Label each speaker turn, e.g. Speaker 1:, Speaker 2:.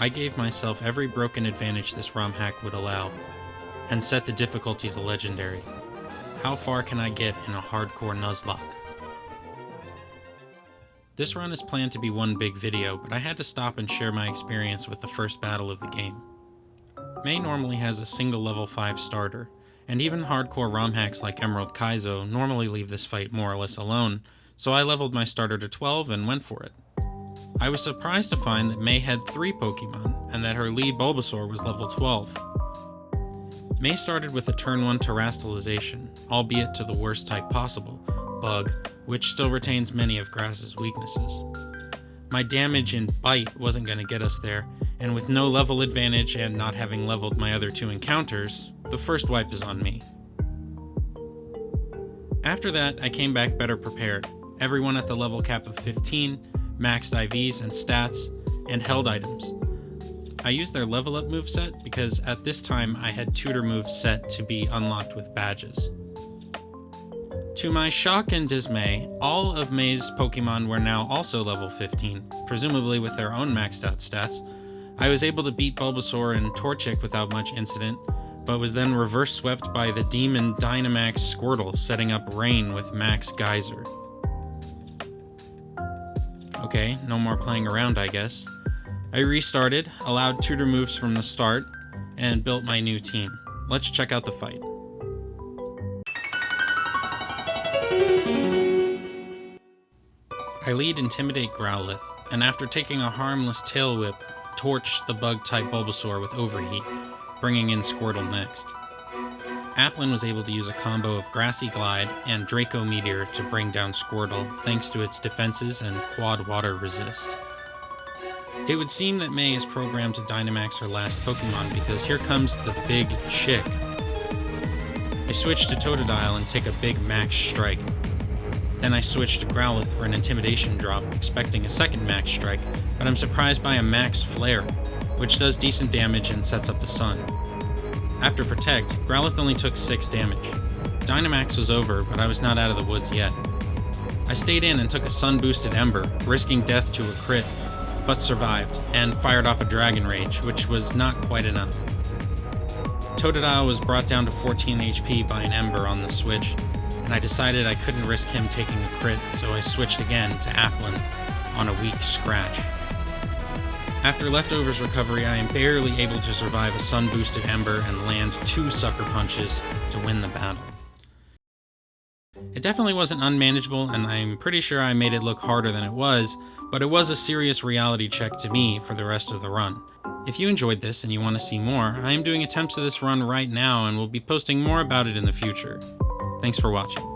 Speaker 1: I gave myself every broken advantage this ROM hack would allow, and set the difficulty to legendary. How far can I get in a hardcore Nuzlocke? This run is planned to be one big video, but I had to stop and share my experience with the first battle of the game. May normally has a single level 5 starter, and even hardcore ROM hacks like Emerald Kaizo normally leave this fight more or less alone, so I leveled my starter to 12 and went for it. I was surprised to find that May had 3 Pokemon, and that her lead Bulbasaur was level 12. May started with a turn 1 Terastallization, albeit to the worst type possible, Bug, which still retains many of Grass's weaknesses. My damage in Bite wasn't going to get us there, and with no level advantage and not having leveled my other 2 encounters, the first wipe is on me. After that, I came back better prepared, everyone at the level cap of 15, maxed IVs and stats, and held items. I used their level up moveset because at this time I had tutor moves set to be unlocked with badges. To my shock and dismay, all of May's Pokemon were now also level 15, presumably with their own maxed out stats. I was able to beat Bulbasaur and Torchic without much incident, but was then reverse swept by the Demon Dynamax Squirtle, setting up Rain with Max Geyser. Okay, no more playing around, I guess. I restarted, allowed tutor moves from the start, and built my new team. Let's check out the fight. I lead Intimidate Growlithe, and after taking a harmless Tail Whip, torch the Bug-type Bulbasaur with Overheat, bringing in Squirtle next. Applin was able to use a combo of Grassy Glide and Draco Meteor to bring down Squirtle thanks to its defenses and quad water resist. It would seem that May is programmed to Dynamax her last Pokemon because here comes the big chick. I switch to Totodile and take a big Max Strike. Then I switch to Growlithe for an Intimidation drop, expecting a second Max Strike, but I'm surprised by a Max Flare, which does decent damage and sets up the Sun. After Protect, Growlithe only took 6 damage. Dynamax was over, but I was not out of the woods yet. I stayed in and took a Sun-boosted Ember, risking death to a crit, but survived, and fired off a Dragon Rage, which was not quite enough. Totodile was brought down to 14 HP by an Ember on the switch, and I decided I couldn't risk him taking a crit, so I switched again to Applin on a weak Scratch. After Leftovers recovery, I am barely able to survive a Sun-boosted Ember and land 2 Sucker Punches to win the battle. It definitely wasn't unmanageable, and I'm pretty sure I made it look harder than it was, but it was a serious reality check to me for the rest of the run. If you enjoyed this and you want to see more, I am doing attempts of this run right now and will be posting more about it in the future. Thanks for watching.